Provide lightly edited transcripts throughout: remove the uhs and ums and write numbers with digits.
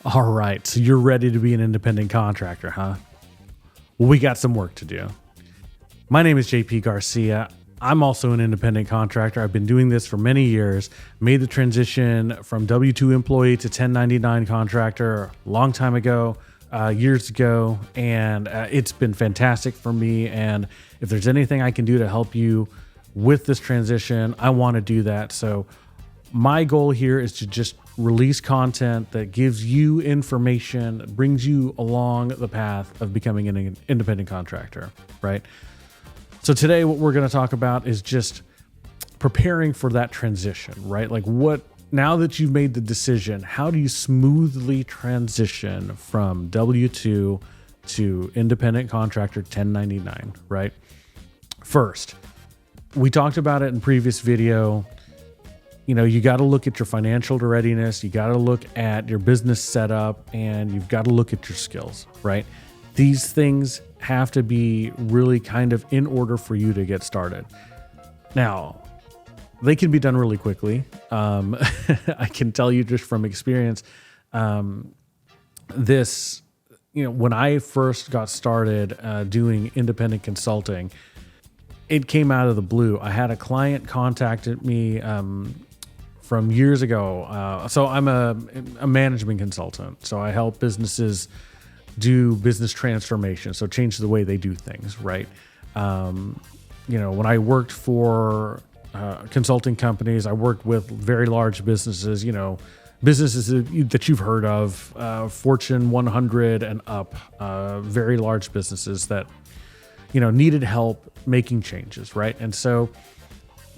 All right, so you're ready to be an independent contractor, huh? Well, we got some work to do. My name is JP Garcia. I'm also an independent contractor. I've been doing this for many years, made the transition from W-2 employee to 1099 contractor a long time ago, years ago, and it's been fantastic for me. And if there's anything I can do to help you with this transition, I want to do that. So my goal here is to just release content that gives you information, that brings you along the path of becoming an independent contractor, right? So today what we're going to talk about is just preparing for that transition, right? Like now that you've made the decision, how do you smoothly transition from W-2 to independent contractor 1099, right? First, we talked about it in previous video. You got to look at your financial readiness. You got to look at your business setup, and you've got to look at your skills, right? These things have to be really kind of in order for you to get started. Now, they can be done really quickly. I can tell you just from experience, when I first got started doing independent consulting, it came out of the blue. I had a client contacted me from years ago. So I'm a management consultant. So I help businesses do business transformation. So change the way they do things, right? When I worked for consulting companies, I worked with very large businesses, businesses that you've heard of, Fortune 100 and up, very large businesses that, needed help making changes, right? And so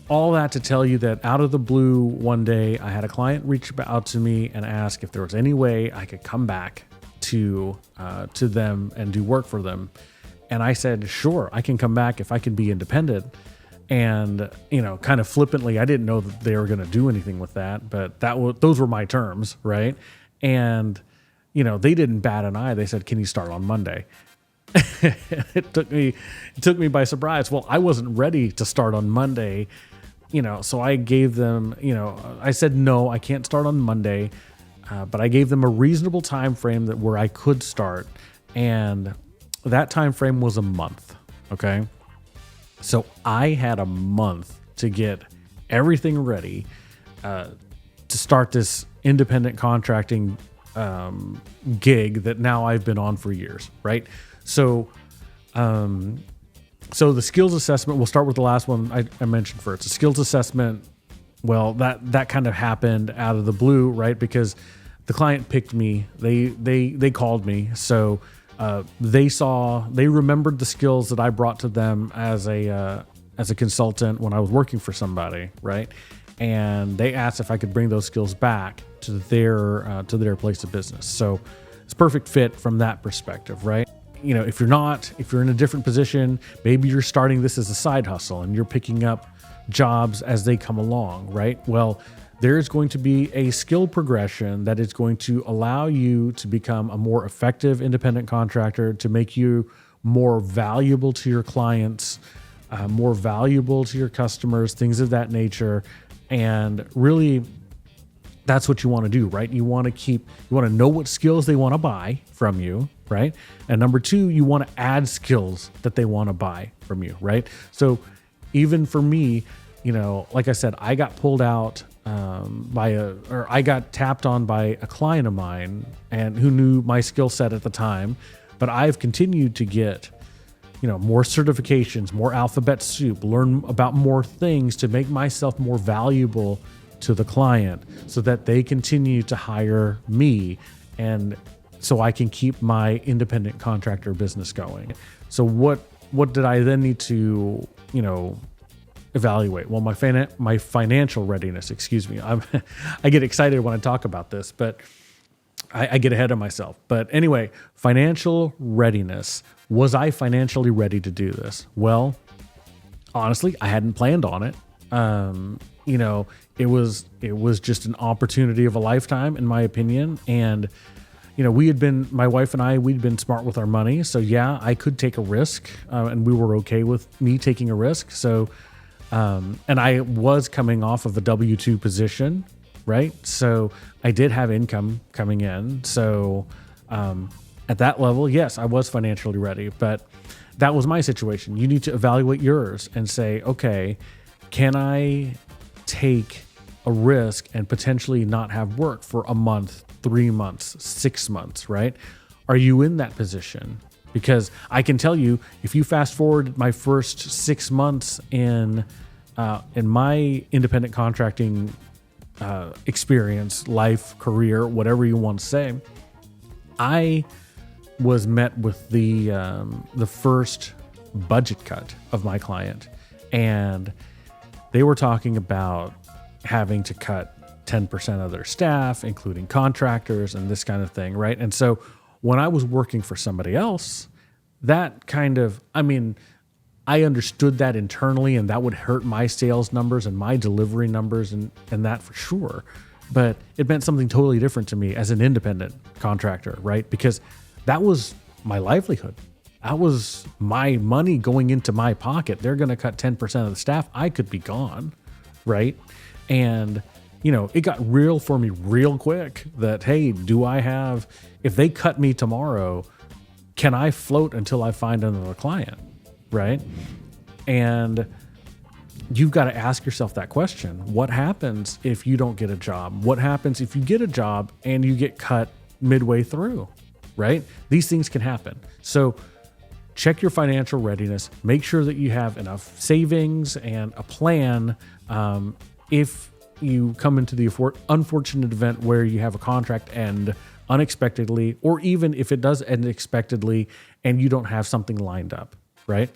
all that to tell you that out of the blue, one day I had a client reach out to me and ask if there was any way I could come back to them and do work for them. And I said, sure, I can come back if I can be independent. And, kind of flippantly, I didn't know that they were going to do anything with that, but those were my terms, right? And, they didn't bat an eye. They said, can you start on Monday? It took me by surprise. Well, I wasn't ready to start on Monday, so I gave them, I said, no, I can't start on Monday. But I gave them a reasonable time frame where I could start. And that time frame was a month. Okay. So I had a month to get everything ready, to start this independent contracting, gig that now I've been on for years. Right. So the skills assessment, we'll start with the last one I mentioned first. The skills assessment, well, that kind of happened out of the blue, right? Because the client picked me. They called me. So they remembered the skills that I brought to them as a consultant when I was working for somebody, right? And they asked if I could bring those skills back to their place of business. So it's a perfect fit from that perspective, right? If you're in a different position, maybe you're starting this as a side hustle and you're picking up jobs as they come along, right? Well, there's going to be a skill progression that is going to allow you to become a more effective independent contractor, to make you more valuable to your clients, more valuable to your customers, things of that nature. And really, that's what you want to do, right? You want to know what skills they want to buy from you, right? And number two, you want to add skills that they want to buy from you, right? So even for me, like I said, I got pulled out I got tapped on by a client of mine and who knew my skill set at the time, but I've continued to get, more certifications, more alphabet soup, learn about more things to make myself more valuable to the client so that they continue to hire me and so I can keep my independent contractor business going. So what did I then need to, evaluate? Well, my financial readiness, excuse me. I get excited when I talk about this, but I get ahead of myself. But anyway, financial readiness. Was I financially ready to do this? Well, honestly, I hadn't planned on it. It was just an opportunity of a lifetime, in my opinion. And, my wife and we'd been smart with our money. So yeah, I could take a risk, and we were okay with me taking a risk. So, and I was coming off of a W-2 position, right? So I did have income coming in. So at that level, yes, I was financially ready, but that was my situation. You need to evaluate yours and say, okay, can I take a risk and potentially not have work for a month, 3 months, 6 months, right? Are you in that position? Because I can tell you, if you fast forward my first 6 months in my independent contracting experience, life, career, whatever you want to say, I was met with the first budget cut of my client, and they were talking about having to cut 10% of their staff, including contractors and this kind of thing, right? And so when I was working for somebody else, that kind of, I understood that internally, and that would hurt my sales numbers and my delivery numbers and that for sure. But it meant something totally different to me as an independent contractor, right? Because that was my livelihood. That was my money going into my pocket. They're going to cut 10% of the staff. I could be gone, right? And, it got real for me real quick that, hey, if they cut me tomorrow, can I float until I find another client, right? And you've got to ask yourself that question. What happens if you don't get a job? What happens if you get a job and you get cut midway through, right? These things can happen. So check your financial readiness. Make sure that you have enough savings and a plan if you come into the unfortunate event where you have a contract end unexpectedly, or even if it does end unexpectedly and you don't have something lined up, right?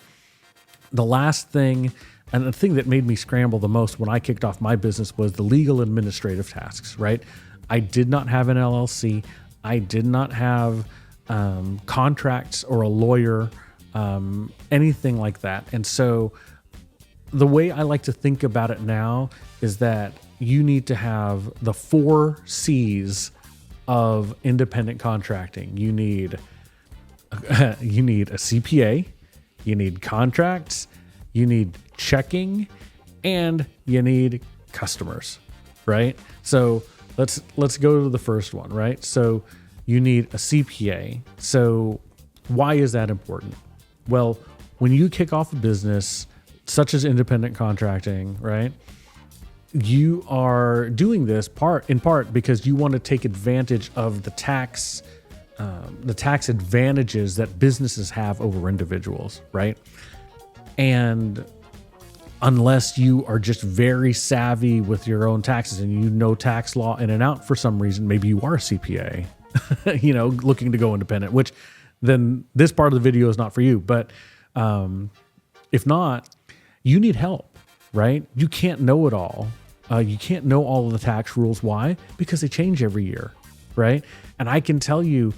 The last thing, and the thing that made me scramble the most when I kicked off my business, was the legal administrative tasks, right? I did not have an LLC. I did not have contracts or a lawyer, anything like that. And so the way I like to think about it now is that you need to have the 4 C's of independent contracting. You need a CPA, you need contracts, you need checking, and you need customers, right? So let's go to the first one, right? So you need a CPA. So why is that important? Well, when you kick off a business such as independent contracting, right? You are doing this in part because you want to take advantage of the tax advantages that businesses have over individuals, right? And unless you are just very savvy with your own taxes and you know tax law in and out for some reason, maybe you are a CPA, looking to go independent, which then this part of the video is not for you. But if not, you need help, right? You can't know it all. You can't know all of the tax rules. Why? Because they change every year, right? And I can tell you,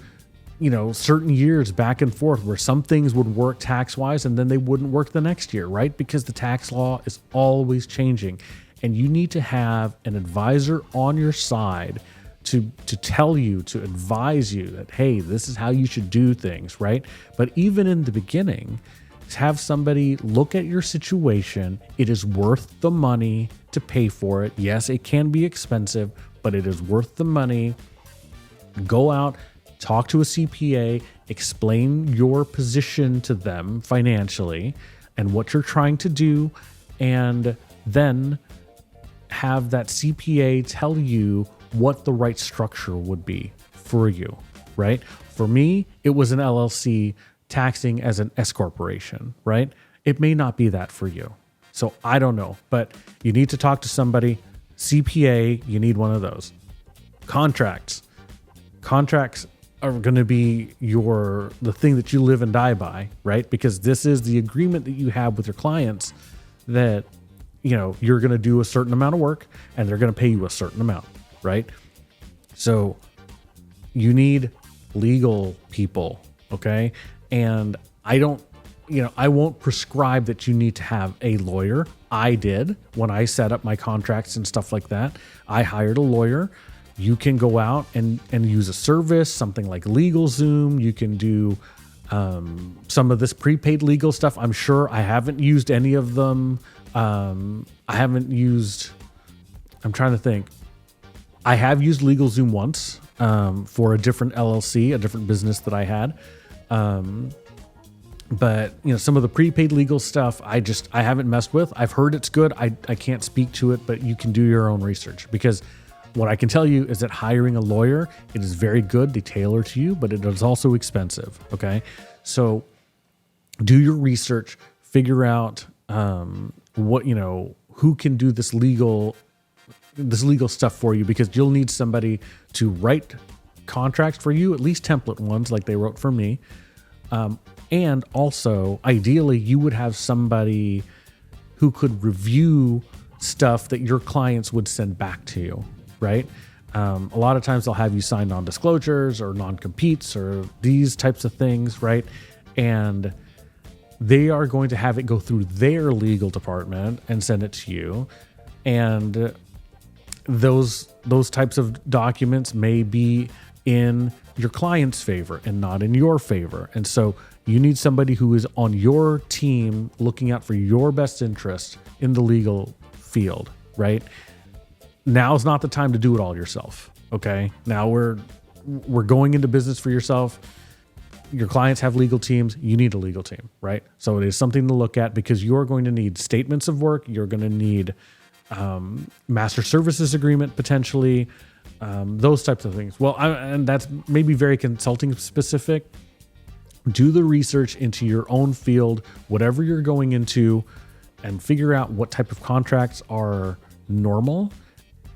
certain years back and forth where some things would work tax-wise and then they wouldn't work the next year, right? Because the tax law is always changing. And you need to have an advisor on your side to tell you, to advise you that, hey, this is how you should do things, right? But even in the beginning, have somebody look at your situation. It is worth the money to pay for it. Yes, it can be expensive, but it is worth the money. Go out, talk to a CPA, explain your position to them financially and what you're trying to do, and then have that CPA tell you what the right structure would be for you, right? For me, it was an LLC taxing as an S corporation, right? It may not be that for you. So I don't know, but you need to talk to somebody. CPA, you need one of those. Contracts are going to be the thing that you live and die by, right? Because this is the agreement that you have with your clients that, you're going to do a certain amount of work and they're going to pay you a certain amount, right? So you need legal people, okay? And I won't prescribe that you need to have a lawyer. I did when I set up my contracts and stuff like that. I hired a lawyer. You can go out and use a service, something like LegalZoom. You can do some of this prepaid legal stuff. I'm sure I haven't used any of them. I'm trying to think. I have used LegalZoom once for a different LLC, a different business that I had. But some of the prepaid legal stuff, I haven't messed with. I've heard it's good. I can't speak to it, but you can do your own research, because what I can tell you is that hiring a lawyer, it is very good. They tailor to you, but it is also expensive. Okay. So do your research, figure out, who can do this legal stuff for you, because you'll need somebody to write contracts for you, at least template ones like they wrote for me. And also, ideally, you would have somebody who could review stuff that your clients would send back to you, right? A lot of times they'll have you sign non-disclosures or non-competes or these types of things, right? And they are going to have it go through their legal department and send it to you. And those types of documents may be in your client's favor and not in your favor. And so you need somebody who is on your team looking out for your best interest in the legal field, right? Now's not the time to do it all yourself. Okay. Now we're going into business for yourself. Your clients have legal teams. You need a legal team, right? So it is something to look at, because you're going to need statements of work. You're going to need master services agreement, potentially, those types of things. Well, and that's maybe very consulting specific. Do the research into your own field, whatever you're going into, and figure out what type of contracts are normal,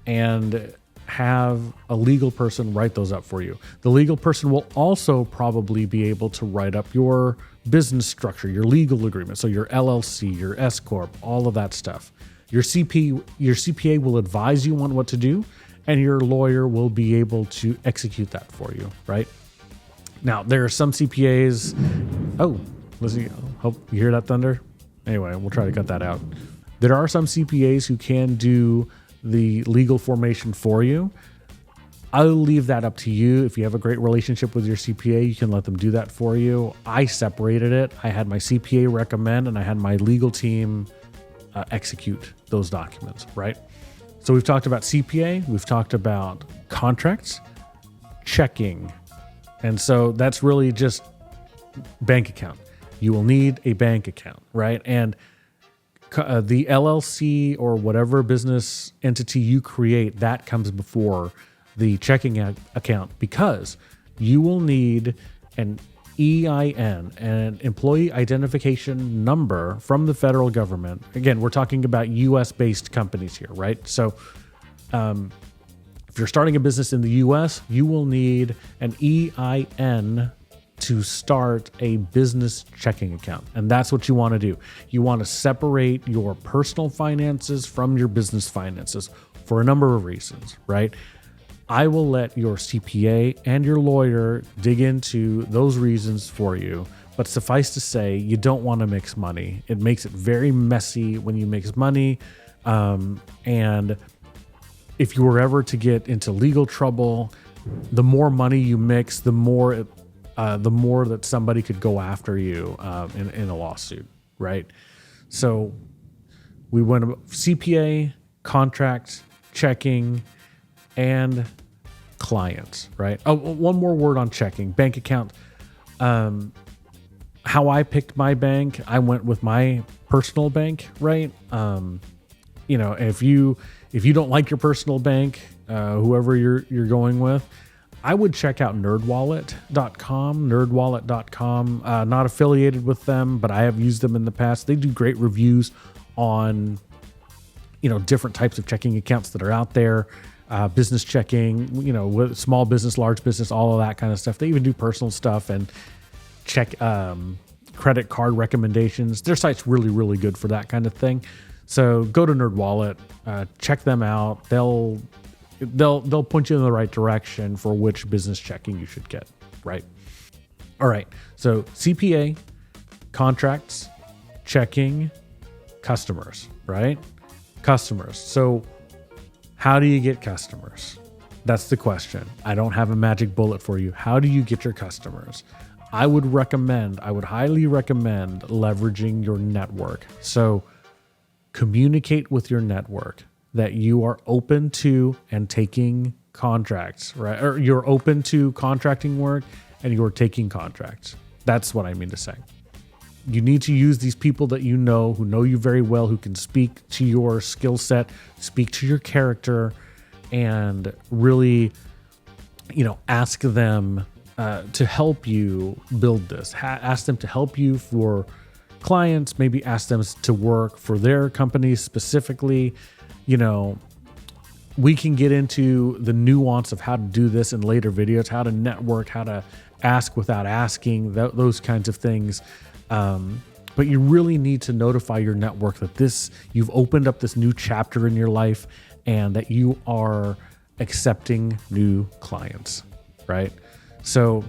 and have a legal person write those up for you. The legal person will also probably be able to write up your business structure, your legal agreement. So your LLC, your S Corp, all of that stuff. Your CPA will advise you on what to do, and your lawyer will be able to execute that for you, right? Now, there are some CPAs. Oh, listen, hope you hear that thunder. Anyway, we'll try to cut that out. There are some CPAs who can do the legal formation for you. I'll leave that up to you. If you have a great relationship with your CPA, you can let them do that for you. I separated it. I had my CPA recommend, and I had my legal team execute those documents, right? So we've talked about CPA, we've talked about contracts, checking. And so that's really just bank account. You will need a bank account, right? And the LLC or whatever business entity you create, that comes before the checking account, because you will need an EIN, an employee identification number from the federal government. Again, we're talking about US-based companies here, right? So if you're starting a business in the US, you will need an EIN to start a business checking account. And that's what you want to do. You want to separate your personal finances from your business finances for a number of reasons, right? I will let your CPA and your lawyer dig into those reasons for you. But suffice to say, you don't want to mix money. It makes it very messy when you mix money. And if you were ever to get into legal trouble, the more money you mix, the more that somebody could go after you in a lawsuit, right? So we went about CPA, contract, checking, and clients, right? Oh, one more word on checking, bank account. How I picked my bank, I went with my personal bank, right? If you don't like your personal bank, whoever you're going with, I would check out nerdwallet.com, not affiliated with them, but I have used them in the past. They do great reviews on, different types of checking accounts that are out there, business checking, with small business, large business, all of that kind of stuff. They even do personal stuff and check credit card recommendations. Their site's really, really good for that kind of thing. So go to NerdWallet, check them out. They'll point you in the right direction for which business checking you should get, right? All right. So CPA, contracts, checking, customers, right? Customers. So how do you get customers? That's the question. I don't have a magic bullet for you. How do you get your customers? I would highly recommend leveraging your network. So communicate with your network that you are open to and taking contracts, right? Or you're open to contracting work and you're taking contracts. That's what I mean to say. You need to use these people that you know, who know you very well, who can speak to your skill set, speak to your character, and really, ask them to help you build this. Ask them to help you for clients, maybe ask them to work for their companies specifically. We can get into the nuance of how to do this in later videos, how to network, how to ask without asking, those kinds of things. But you really need to notify your network that you've opened up this new chapter in your life and that you are accepting new clients, right? So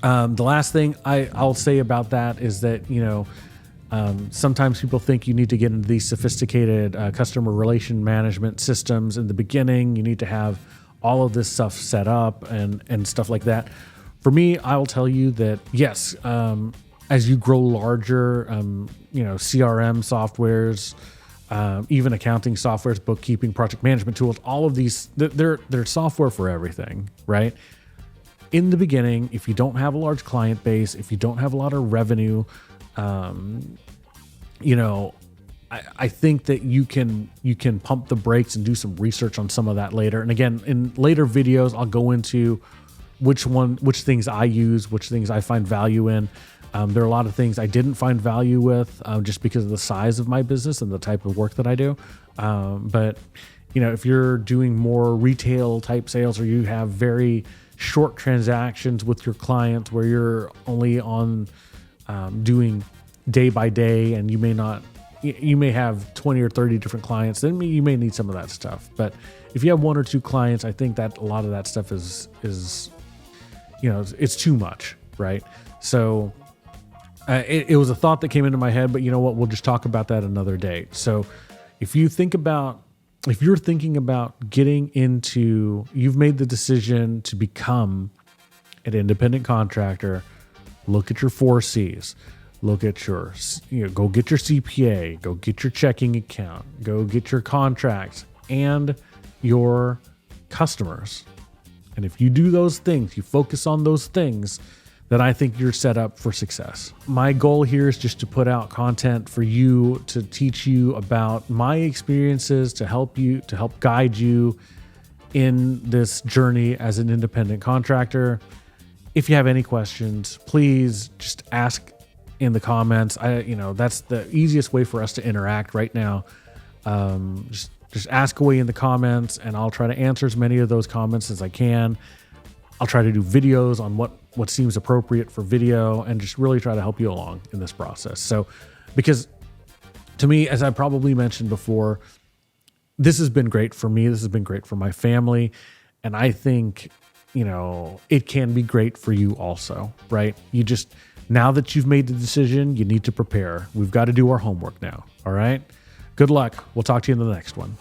the last thing I'll say about that is that, sometimes people think you need to get into these sophisticated customer relation management systems in the beginning. You need to have all of this stuff set up and stuff like that. For me, I'll tell you that yes, as you grow larger, CRM softwares, even accounting softwares, bookkeeping, project management tools, all of these, they're software for everything, right? In the beginning, if you don't have a large client base, if you don't have a lot of revenue, I think that you can pump the brakes and do some research on some of that later. And again, in later videos, I'll go into which things I use, which things I find value in. There are a lot of things I didn't find value with just because of the size of my business and the type of work that I do. But if you're doing more retail type sales, or you have very short transactions with your clients where you're only on doing day by day, and you may have 20 or 30 different clients, then you may need some of that stuff. But if you have one or two clients, I think that a lot of that stuff is it's too much, right? So it was a thought that came into my head, but you know what? We'll just talk about that another day. So if you're thinking about getting into, you've made the decision to become an independent contractor, look at your 4 C's. Look at go get your CPA, go get your checking account, go get your contracts and your customers. And if you do those things, you focus on those things, then I think you're set up for success. My goal here is just to put out content for you, to teach you about my experiences, to help guide you in this journey as an independent contractor. If you have any questions, please just ask in the comments. That's the easiest way for us to interact right now. Just ask away in the comments, and I'll try to answer as many of those comments as I can. I'll try to do videos on what seems appropriate for video, and just really try to help you along in this process. So, because to me, as I probably mentioned before, this has been great for me. This has been great for my family. And I think, it can be great for you also, right? Now that you've made the decision, you need to prepare. We've got to do our homework now. All right. Good luck. We'll talk to you in the next one.